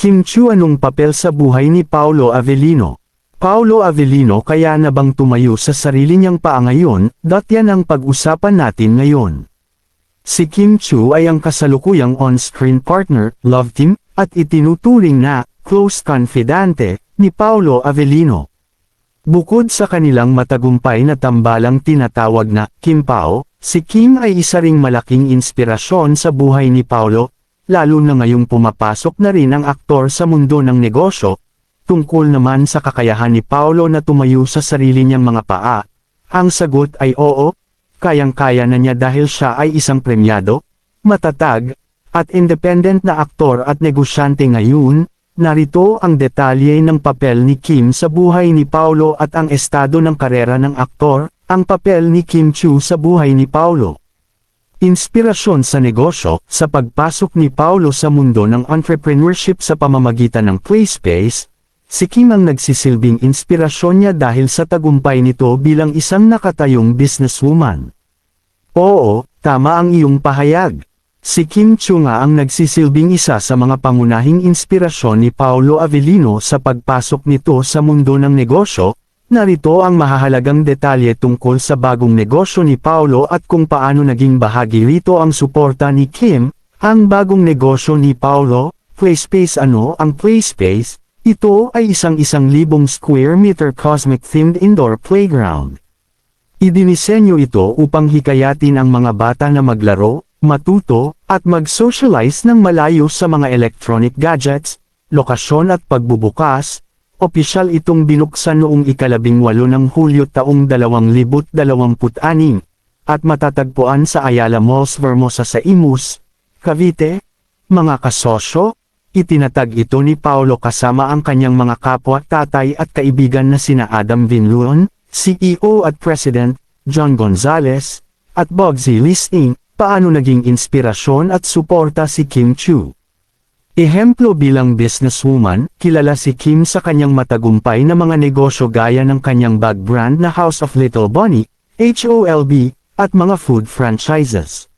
Kim Chiu, anong papel sa buhay ni Paolo Avellino? Paolo Avellino kaya na bang tumayo sa sarili niyang paa ngayon? Yan ang pag-usapan natin ngayon. Si Kim Chiu ay ang kasalukuyang on-screen partner, love team, at itinuturing na close confidante ni Paolo Avellino. Bukod sa kanilang matagumpay na tambalang tinatawag na Kim Pao, si Kim ay isa ring malaking inspirasyon sa buhay ni Paolo, lalo na ngayong pumapasok na rin ang aktor sa mundo ng negosyo. Tungkol naman sa kakayahan ni Paolo na tumayo sa sarili niyang mga paa, ang sagot ay oo, kayang-kaya na niya dahil siya ay isang premyado, matatag, at independent na aktor at negosyante ngayon. Narito ang detalye ng papel ni Kim sa buhay ni Paolo at ang estado ng karera ng aktor, ang papel ni Kim Chiu sa buhay ni Paolo. Inspirasyon sa negosyo. Sa pagpasok ni Paolo sa mundo ng entrepreneurship sa pamamagitan ng PlaySpace, si Kim ang nagsisilbing inspirasyon niya dahil sa tagumpay nito bilang isang nakatayong businesswoman. Oo, tama ang iyong pahayag. Si Kim Chiu nga ang nagsisilbing isa sa mga pangunahing inspirasyon ni Paolo Avellino sa pagpasok nito sa mundo ng negosyo. Narito ang mahahalagang detalye tungkol sa bagong negosyo ni Paolo at kung paano naging bahagi rito ang suporta ni Kim. Ang bagong negosyo ni Paolo, PlaySpace. Ano ang PlaySpace? Ito ay isang 1,000 square meter cosmic-themed indoor playground. Idinisenyo ito upang hikayatin ang mga bata na maglaro, matuto, at mag-socialize ng malayo sa mga electronic gadgets, lokasyon at pagbubukas. Opisyal itong binuksan noong 18 ng Hulyo taong 2026, at matatagpuan sa Ayala Malls Vermosa sa Imus, Cavite. Mga kasosyo, itinatag ito ni Paolo kasama ang kanyang mga kapwa, tatay at kaibigan na sina Adam Vinluon, CEO at President, John Gonzalez, at Bogsy Listing. Paano naging inspirasyon at suporta si Kim Chiu? Ehemplo bilang businesswoman, kilala si Kim sa kanyang matagumpay na mga negosyo gaya ng kanyang bag brand na House of Little Bunny, HOLB, at mga food franchises.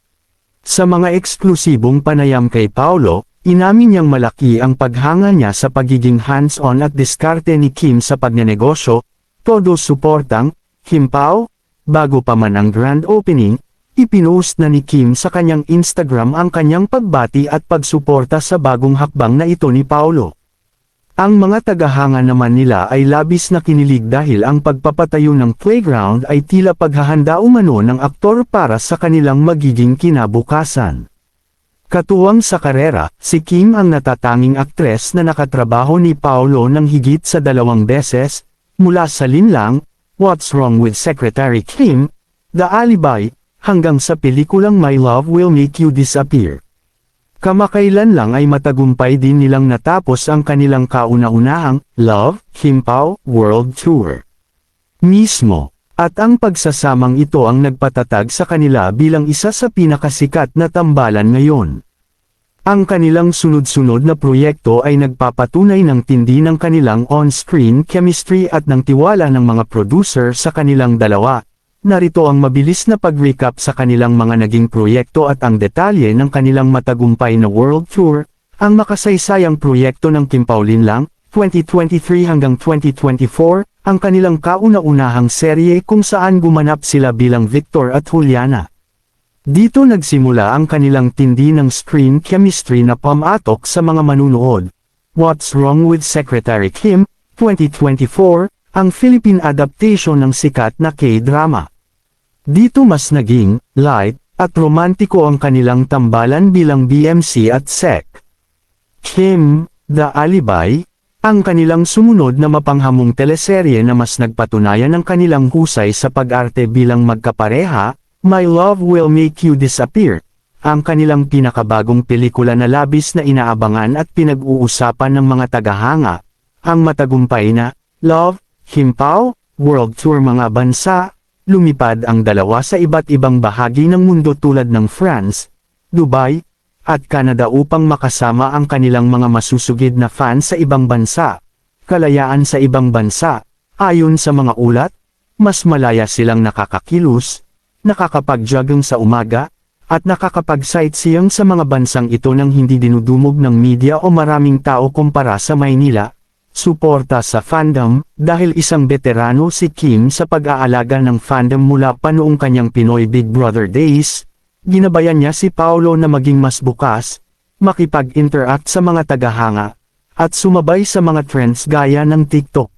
Sa mga eksklusibong panayam kay Paolo, inamin niyang malaki ang paghanga niya sa pagiging hands-on at diskarte ni Kim sa pagnenegosyo. Todo suportang, Kim Pao. Bago pa man ang grand opening, ipinost na ni Kim sa kanyang Instagram ang kanyang pagbati at pagsuporta sa bagong hakbang na ito ni Paolo. Ang mga tagahanga naman nila ay labis na kinilig dahil ang pagpapatayo ng playground ay tila paghahanda umano ng aktor para sa kanilang magiging kinabukasan. Katuwang sa karera, si Kim ang natatanging aktres na nakatrabaho ni Paolo ng higit sa 2 beses, mula sa linlang, What's Wrong with Secretary Kim, The Alibi, hanggang sa pelikulang My Love Will Make You Disappear. Kamakailan lang ay matagumpay din nilang natapos ang kanilang kauna-unahang Love, Kim Pao, World Tour. Mismo, at ang pagsasamang ito ang nagpatatag sa kanila bilang isa sa pinakasikat na tambalan ngayon. Ang kanilang sunod-sunod na proyekto ay nagpapatunay ng tindi ng kanilang on-screen chemistry at ng tiwala ng mga producer sa kanilang dalawa. Narito ang mabilis na pag-recap sa kanilang mga naging proyekto at ang detalye ng kanilang matagumpay na World Tour. Ang makasaysayang proyekto ng Kim Pao Linlang, 2023 hanggang 2024, ang kanilang kauna-unahang serye kung saan gumanap sila bilang Victor at Juliana. Dito nagsimula ang kanilang tindi ng screen chemistry na pumatok sa mga manunood. What's Wrong with Secretary Kim, 2024, ang Philippine adaptation ng sikat na K-drama. Dito mas naging light at romantiko ang kanilang tambalan bilang BMC at SEC. Kim, The Alibi, ang kanilang sumunod na mapanghamong teleserye na mas nagpatunayan ng kanilang husay sa pag-arte bilang magkapareha. My Love Will Make You Disappear, ang kanilang pinakabagong pelikula na labis na inaabangan at pinag-uusapan ng mga tagahanga. Ang matagumpay na Love, Kim Pao, World Tour. Mga bansa, lumipad ang dalawa sa iba't ibang bahagi ng mundo tulad ng France, Dubai, at Canada upang makasama ang kanilang mga masusugid na fans sa ibang bansa. Kalayaan sa ibang bansa, ayon sa mga ulat, mas malaya silang nakakakilos, nakakapag-jogging sa umaga, at nakakapag-sightseeing sa mga bansang ito nang hindi dinudumog ng media o maraming tao kumpara sa Maynila. Suporta sa fandom, dahil isang veterano si Kim sa pag-aalaga ng fandom mula pa noong kanyang Pinoy Big Brother days, ginabayan niya si Paolo na maging mas bukas, makipag-interact sa mga tagahanga, at sumabay sa mga trends gaya ng TikTok.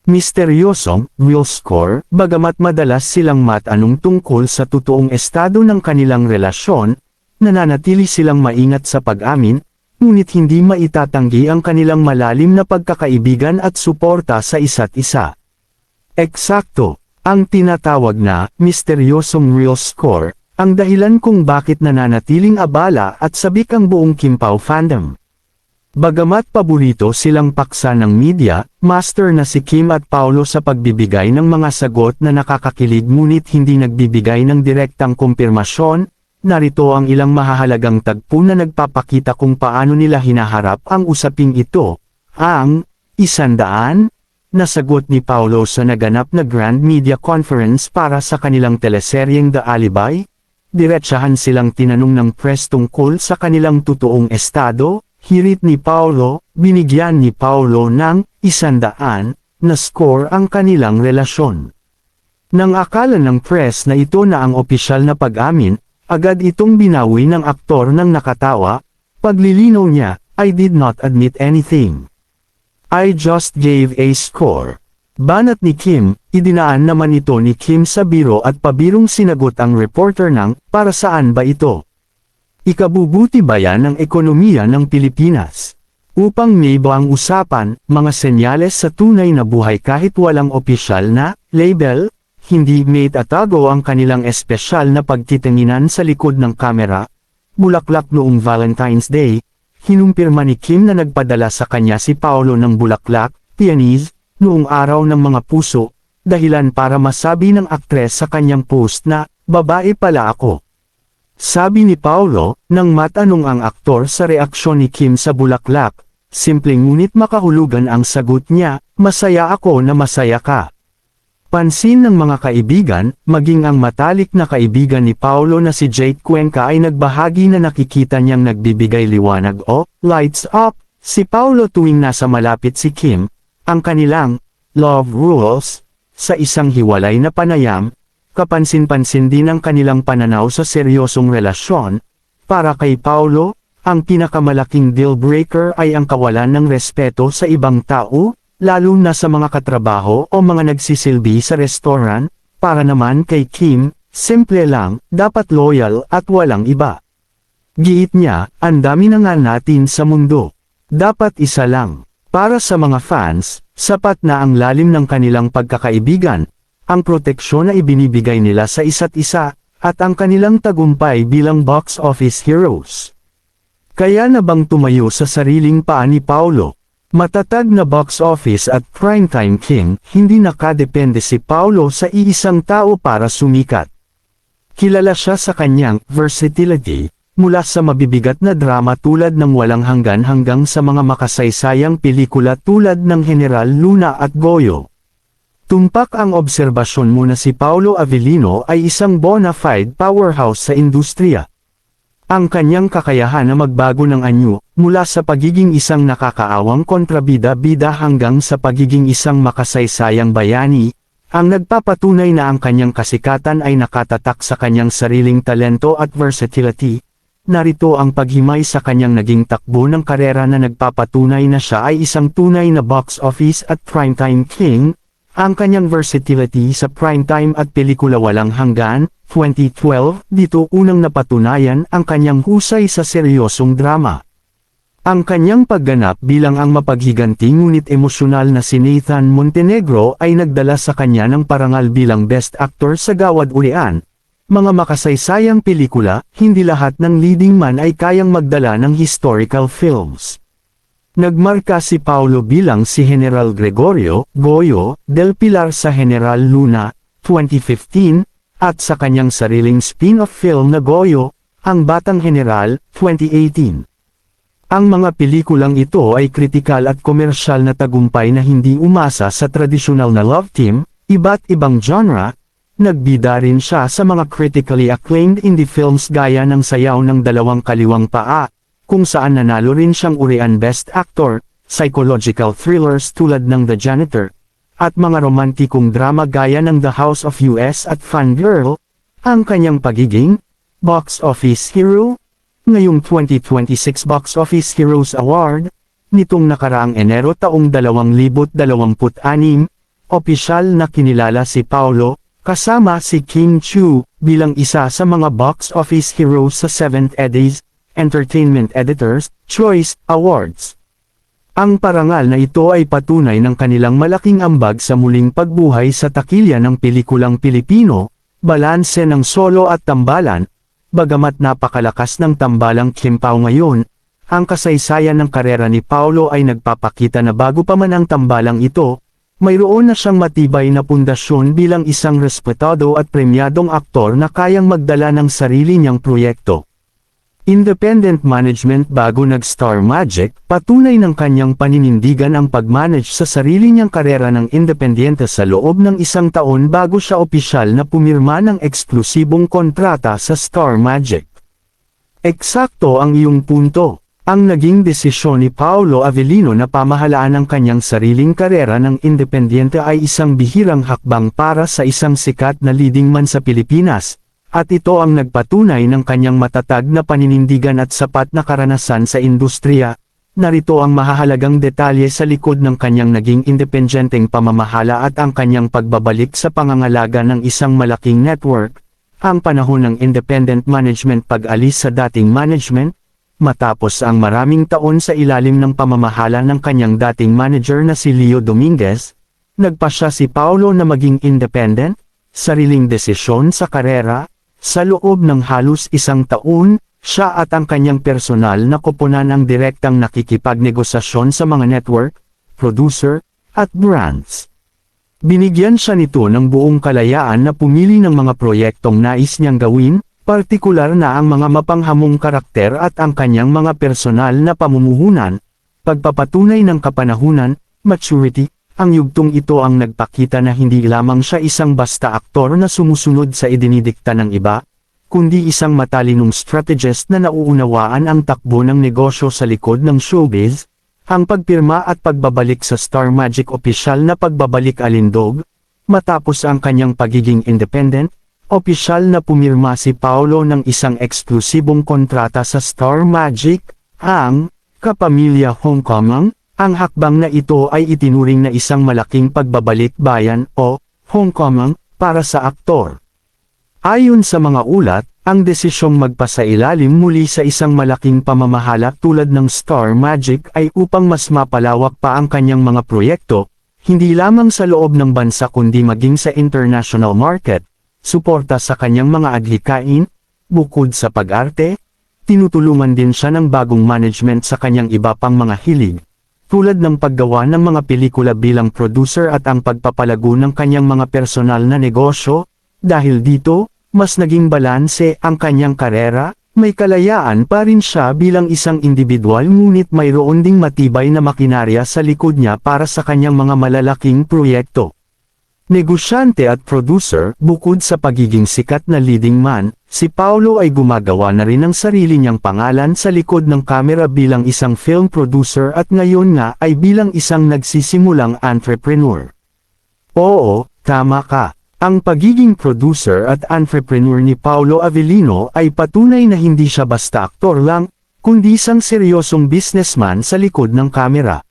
Misteryosong, real score, bagamat madalas silang matanong tungkol sa totoong estado ng kanilang relasyon, nananatili silang maingat sa pag-amin, ngunit hindi maitatanggi ang kanilang malalim na pagkakaibigan at suporta sa isa't isa. Eksakto, ang tinatawag na misteryosong real score, ang dahilan kung bakit nananatiling abala at sabik ang buong Kim Pao fandom. Bagamat paborito silang paksa ng media, master na si Kim at Paolo sa pagbibigay ng mga sagot na nakakakilig ngunit hindi nagbibigay ng direktang kumpirmasyon. Narito ang ilang mahahalagang tagpo na nagpapakita kung paano nila hinaharap ang usaping ito. Ang 100 na sagot ni Paolo sa naganap na Grand Media Conference para sa kanilang teleseryeng The Alibi. Diretsahan silang tinanong ng press tungkol sa kanilang totoong estado. Hirit ni Paolo, binigyan ni Paolo ng 100 na score ang kanilang relasyon. Nang akala ng press na ito na ang opisyal na pag-amin, agad itong binawi ng aktor ng nakatawa. Paglilinaw niya, I did not admit anything. I just gave a score. Banat ni Kim, idinaan naman ito ni Kim sa biro at pabirong sinagot ang reporter ng, para saan ba ito? Ikabubuti ba yan ng ekonomiya ng Pilipinas? Upang neiba ang usapan, mga senyales sa tunay na buhay kahit walang opisyal na label, hindi maitatago ang kanilang espesyal na pagtitinginan sa likod ng kamera. Bulaklak noong Valentine's Day, hinumpirma ni Kim na nagpadala sa kanya si Paolo ng bulaklak, peonies, noong araw ng mga puso, dahilan para masabi ng aktres sa kanyang post na, babae pala ako. Sabi ni Paolo, nang matanong ang aktor sa reaksyon ni Kim sa bulaklak, simpleng ngunit makahulugan ang sagot niya, masaya ako na masaya ka. Pansin ng mga kaibigan, maging ang matalik na kaibigan ni Paolo na si Jake Cuenca ay nagbahagi na nakikita niyang nagbibigay liwanag o lights up si Paolo tuwing nasa malapit si Kim, ang kanilang love rules sa isang hiwalay na panayam. Kapansin-pansin din ang kanilang pananaw sa seryosong relasyon. Para kay Paolo, ang pinakamalaking deal breaker ay ang kawalan ng respeto sa ibang tao, lalo na sa mga katrabaho o mga nagsisilbi sa restaurant. Para naman kay Kim, simple lang, dapat loyal at walang iba. Giit niya, ang dami na nga natin sa mundo. Dapat isa lang. Para sa mga fans, sapat na ang lalim ng kanilang pagkakaibigan, ang proteksyon na ibinibigay nila sa isa't isa, at ang kanilang tagumpay bilang box office heroes. Kaya na bang tumayo sa sariling paa ni Paolo? Matatag na box office at primetime king, hindi nakadepende si Paolo sa iisang tao para sumikat. Kilala siya sa kanyang versatility, mula sa mabibigat na drama tulad ng Walang Hanggan hanggang sa mga makasaysayang pelikula tulad ng General Luna at Goyo. Tumpak ang obserbasyon mo na si Paolo Avellino ay isang bona fide powerhouse sa industriya. Ang kanyang kakayahan na magbago ng anyo, mula sa pagiging isang nakakaawang kontrabida-bida hanggang sa pagiging isang makasaysayang bayani, ang nagpapatunay na ang kanyang kasikatan ay nakatatak sa kanyang sariling talento at versatility. Narito ang paghimay sa kanyang naging takbo ng karera na nagpapatunay na siya ay isang tunay na box office at primetime king. Ang kanyang versatility sa primetime at pelikula Walang Hanggan, 2012, dito unang napatunayan ang kanyang husay sa seryosong drama. Ang kanyang pagganap bilang ang mapaghiganti ngunit emosyonal na si Nathan Montenegro ay nagdala sa kanya ng parangal bilang Best Actor sa Gawad Urian. Mga makasaysayang pelikula, hindi lahat ng leading man ay kayang magdala ng historical films. Nagmarka si Paolo bilang si General Gregorio Goyo del Pilar sa General Luna, 2015, at sa kanyang sariling spin-off film na Goyo, Ang Batang General, 2018. Ang mga pelikulang ito ay kritikal at komersyal na tagumpay na hindi umasa sa tradisyonal na love team, iba't ibang genre, Nagbida rin siya sa mga critically acclaimed indie films gaya ng Sayaw ng Dalawang Kaliwang Paa, kung saan nanalo rin siyang urian Best Actor, psychological thrillers tulad ng The Janitor, at mga romantikong drama gaya ng The House of US at Fangirl. Ang kanyang pagiging box office hero ngayong 2026 Box Office Heroes Award, nitong nakaraang Enero taong 2026, opisyal na kinilala si Paulo, kasama si Kim Chiu, bilang isa sa mga box office heroes sa 7th Eddies Entertainment Editors' Choice Awards. Ang parangal na ito ay patunay ng kanilang malaking ambag sa muling pagbuhay sa takilya ng pelikulang Pilipino, balanse ng solo at tambalan. Bagamat napakalakas ng tambalang Kim Pao ngayon, ang kasaysayan ng karera ni Paulo ay nagpapakita na bago pa man ang tambalang ito, mayroon na siyang matibay na pundasyon bilang isang respetado at premyadong aktor na kayang magdala ng sarili niyang proyekto. Independent management bago nag-Star Magic, patunay ng kanyang paninindigan ang pag-manage sa sarili niyang karera ng independyente sa loob ng 1 taon bago siya opisyal na pumirma ng eksklusibong kontrata sa Star Magic. Eksakto ang iyong punto. Ang naging desisyon ni Paulo Avellino na pamahalaan ang kanyang sariling karera ng independyente ay isang bihirang hakbang para sa isang sikat na leading man sa Pilipinas. At ito ang nagpatunay ng kanyang matatag na paninindigan at sapat na karanasan sa industriya. Narito ang mahahalagang detalye sa likod ng kanyang naging independenteng pamamahala at ang kanyang pagbabalik sa pangangalaga ng isang malaking network. Ang panahon ng independent management pag-alis sa dating management, matapos ang maraming taon sa ilalim ng pamamahala ng kanyang dating manager na si Leo Dominguez, nagpasya si Paulo na maging independent, sariling desisyon sa karera. Sa loob ng halos 1 taon, siya at ang kanyang personal na koponan ang direktang nakikipagnegosasyon sa mga network, producer, at brands. Binigyan siya nito ng buong kalayaan na pumili ng mga proyektong nais niyang gawin, partikular na ang mga mapanghamong karakter at ang kanyang mga personal na pamumuhunan, pagpapatunay ng kapanahunan, maturity. Ang yugtong ito ang nagpakita na hindi lamang siya isang basta aktor na sumusunod sa idinidikta ng iba, kundi isang matalinong strategist na nauunawaan ang takbo ng negosyo sa likod ng showbiz. Ang pagpirma at pagbabalik sa Star Magic opisyal na pagbabalik alindog, matapos ang kanyang pagiging independent, opisyal na pumirma si Paulo ng isang eksklusibong kontrata sa Star Magic, ang Kapamilya Homecoming. Ang hakbang na ito ay itinuring na isang malaking pagbabalik bayan o homecoming para sa aktor. Ayon sa mga ulat, ang desisyong magpasailalim muli sa isang malaking pamamahala tulad ng Star Magic ay upang mas mapalawak pa ang kanyang mga proyekto, hindi lamang sa loob ng bansa kundi maging sa international market, suporta sa kanyang mga adhikain, bukod sa pag-arte, tinutulungan din siya ng bagong management sa kanyang iba pang mga hilig. Tulad ng paggawa ng mga pelikula bilang producer at ang pagpapalago ng kanyang mga personal na negosyo, dahil dito, mas naging balanse ang kanyang karera, may kalayaan pa rin siya bilang isang individual ngunit mayroon ding matibay na makinarya sa likod niya para sa kanyang mga malalaking proyekto. Negosyante at producer, bukod sa pagiging sikat na leading man, si Paulo ay gumagawa na rin ng sarili niyang pangalan sa likod ng kamera bilang isang film producer at ngayon nga ay bilang isang nagsisimulang entrepreneur. Oo, tama ka. Ang pagiging producer at entrepreneur ni Paulo Avellino ay patunay na hindi siya basta aktor lang, kundi isang seryosong businessman sa likod ng kamera.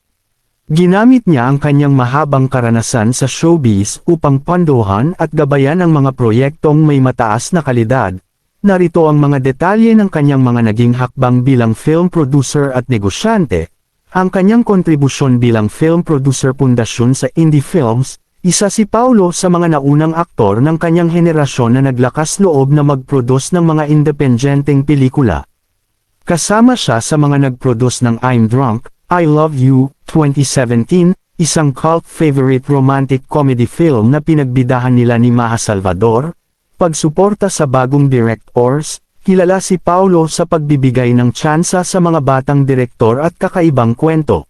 Ginamit niya ang kanyang mahabang karanasan sa showbiz upang pondohan at gabayan ang mga proyektong may mataas na kalidad. Narito ang mga detalye ng kanyang mga naging hakbang bilang film producer at negosyante. Ang kanyang kontribusyon bilang film producer pundasyon sa indie films, isa si Paulo sa mga naunang aktor ng kanyang henerasyon na naglakas loob na mag-produce ng mga independenteng pelikula. Kasama siya sa mga nag-produce ng I'm Drunk, I Love You, 2017, isang cult favorite romantic comedy film na pinagbidahan nila ni Maha Salvador. Pagsuporta sa bagong directors, kilala si Paulo sa pagbibigay ng tsansa sa mga batang direktor at kakaibang kwento.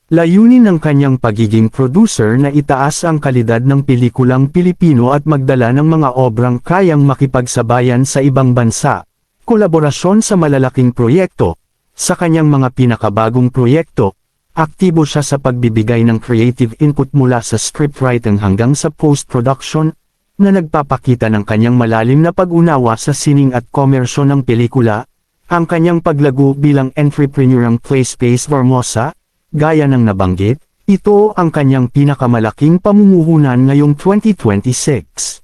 Layunin ng kanyang pagiging producer na itaas ang kalidad ng pelikulang Pilipino at magdala ng mga obrang kayang makipagsabayan sa ibang bansa. Kolaborasyon sa malalaking proyekto. Sa kanyang mga pinakabagong proyekto, aktibo siya sa pagbibigay ng creative input mula sa scriptwriting hanggang sa post-production, na nagpapakita ng kanyang malalim na pag-unawa sa sining at komersyo ng pelikula. Ang kanyang paglago bilang entrepreneur ng PlaySpace Formosa, gaya ng nabanggit, ito ang kanyang pinakamalaking pamumuhunan ngayong 2026.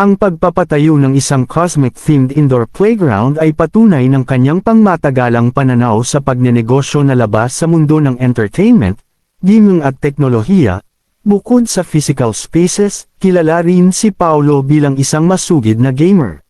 Ang pagpapatayo ng isang cosmic-themed indoor playground ay patunay ng kanyang pangmatagalang pananaw sa pagnenegosyo na labas sa mundo ng entertainment, gaming at teknolohiya. Bukod sa physical spaces, kilala rin si Paulo bilang isang masugid na gamer.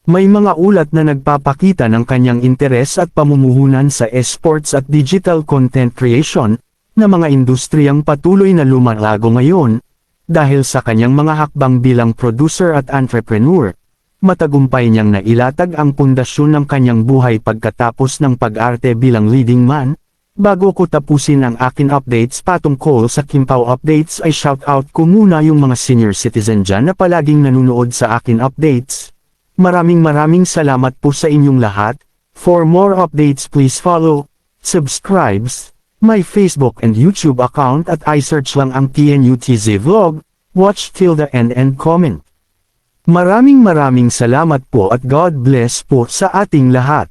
May mga ulat na nagpapakita ng kanyang interes at pamumuhunan sa esports at digital content creation, na mga industriyang patuloy na lumalago ngayon. Dahil sa kanyang mga hakbang bilang producer at entrepreneur, matagumpay niyang nailatag ang pundasyon ng kanyang buhay pagkatapos ng pag-arte bilang leading man. Bago ko tapusin ang akin updates patungkol sa Kimpao Updates ay shoutout ko muna yung mga senior citizen dyan na palaging nanonood sa akin updates. Maraming salamat po sa inyong lahat. For more updates please follow, subscribes, my Facebook and YouTube account at i-search lang ang TNUTZ Vlog, watch till the end and comment. Maraming salamat po at God bless po sa ating lahat.